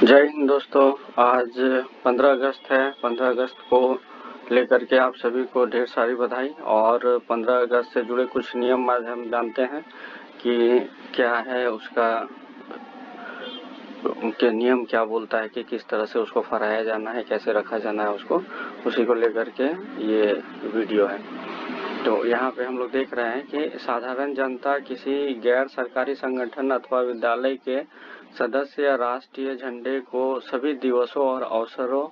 जय हिंद दोस्तों। आज 15 अगस्त है। 15 अगस्त को लेकर के आप सभी को ढेर सारी बधाई। और 15 अगस्त से जुड़े कुछ नियम आज हम जानते हैं कि क्या है उसका, उनके नियम क्या बोलता है कि किस तरह से उसको फहराया जाना है, कैसे रखा जाना है उसको, उसी को लेकर के ये वीडियो है। तो यहाँ पे हम लोग देख रहे हैं कि साधारण जनता किसी गैर सरकारी संगठन अथवा विद्यालय के सदस्य या राष्ट्रीय झंडे को सभी दिवसों और अवसरों,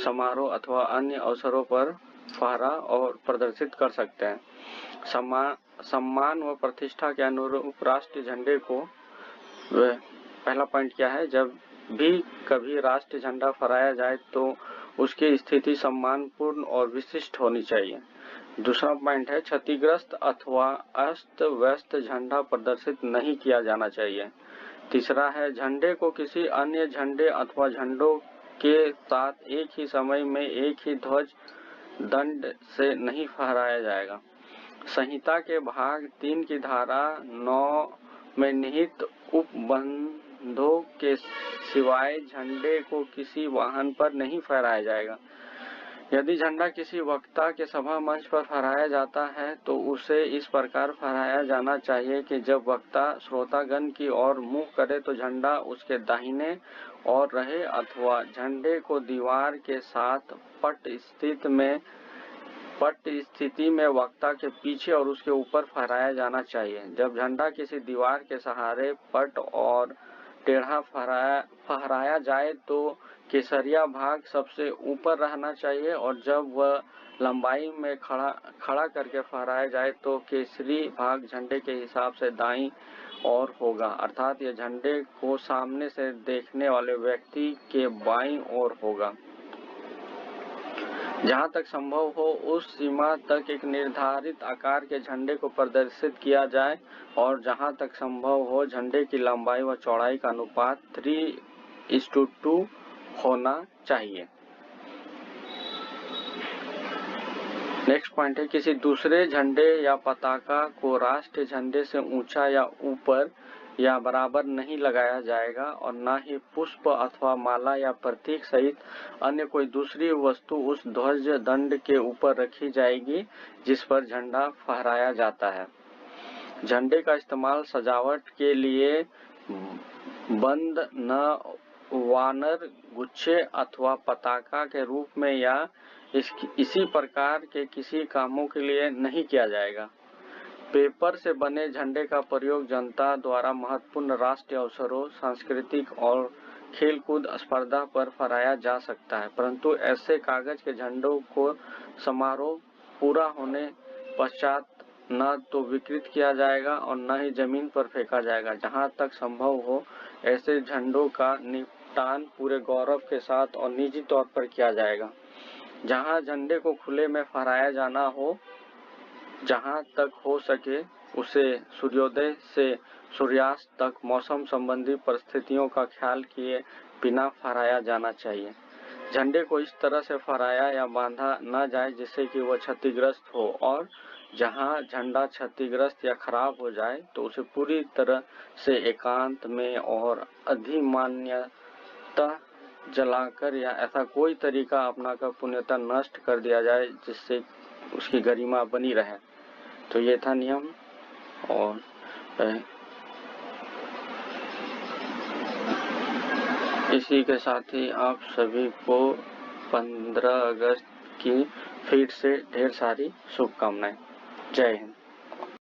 समारोह अथवा अन्य अवसरों पर फहरा और प्रदर्शित कर सकते हैं। सम्मान व प्रतिष्ठा के अनुरूप राष्ट्रीय झंडे को, पहला पॉइंट क्या है, जब भी कभी राष्ट्रीय झंडा फहराया जाए तो उसकी स्थिति सम्मानपूर्ण और विशिष्ट होनी चाहिए। दूसरा पॉइंट है, क्षतिग्रस्त अथवा अस्त व्यस्त झंडा प्रदर्शित नहीं किया जाना चाहिए। तीसरा है, झंडे को किसी अन्य झंडे अथवा झंडों के साथ एक ही समय में एक ही ध्वज दंड से नहीं फहराया जाएगा। संहिता के भाग 3 की धारा 9 में निहित उपबंधों के सिवाय झंडे को किसी वाहन पर नहीं फहराया जाएगा। यदि झंडा किसी वक्ता के सभा मंच पर फहराया जाता है तो उसे इस प्रकार फहराया जाना चाहिए कि जब वक्ता श्रोतागण की ओर मुंह करे तो झंडा उसके दाहिने ओर रहे, अथवा झंडे को दीवार के साथ पट स्थिति में वक्ता के पीछे और उसके ऊपर फहराया जाना चाहिए। जब झंडा किसी दीवार के सहारे पट और टेढ़ा फहराया जाए तो केसरिया भाग सबसे ऊपर रहना चाहिए, और जब वह लंबाई में खड़ा करके फहराया जाए तो केसरी भाग झंडे के हिसाब से दाईं ओर होगा, अर्थात यह झंडे को सामने से देखने वाले व्यक्ति के बाईं ओर होगा। जहां तक संभव हो उस सीमा तक एक निर्धारित आकार के झंडे को प्रदर्शित किया जाए, और जहां तक संभव हो झंडे की लंबाई व चौड़ाई का अनुपात 3:2 होना चाहिए। नेक्स्ट पॉइंट है, किसी दूसरे झंडे या पताका को राष्ट्रीय झंडे से ऊंचा या ऊपर या बराबर नहीं लगाया जाएगा, और न ही पुष्प अथवा माला या प्रतीक सहित अन्य कोई दूसरी वस्तु उस ध्वज दंड के ऊपर रखी जाएगी जिस पर झंडा फहराया जाता है। झंडे का इस्तेमाल सजावट के लिए बंद न वानर गुच्छे अथवा पताका के रूप में या इसी प्रकार के किसी कामों के लिए नहीं किया जाएगा। पेपर से बने झंडे का प्रयोग जनता द्वारा महत्वपूर्ण राष्ट्रीय अवसरों, सांस्कृतिक और खेलकूद स्पर्धा पर फहराया जा सकता है, परंतु ऐसे कागज के झंडों को समारोह पूरा होने पश्चात न तो विकृत किया जाएगा और न ही जमीन पर फेंका जाएगा। जहां तक संभव हो ऐसे झंडों का निपटान पूरे गौरव के साथ और निजी तौर पर किया जाएगा। जहां झंडे को खुले में फहराया जाना हो, जहां तक हो सके उसे सूर्योदय से सूर्यास्त तक मौसम संबंधी परिस्थितियों का ख्याल किए बिना फहराया जाना चाहिए। झंडे को इस तरह से फहराया या बांधा न जाए जिससे कि वह क्षतिग्रस्त हो, और जहां झंडा क्षतिग्रस्त या खराब हो जाए तो उसे पूरी तरह से एकांत में और अधिमान्यतः जलाकर या ऐसा कोई तरीका अपनाकर पूर्णतः नष्ट कर दिया जाए जिससे उसकी गरिमा बनी रहे। तो ये था नियम। और इसी के साथ ही आप सभी को 15 अगस्त की फिर से ढेर सारी शुभकामनाएं। जय हिंद।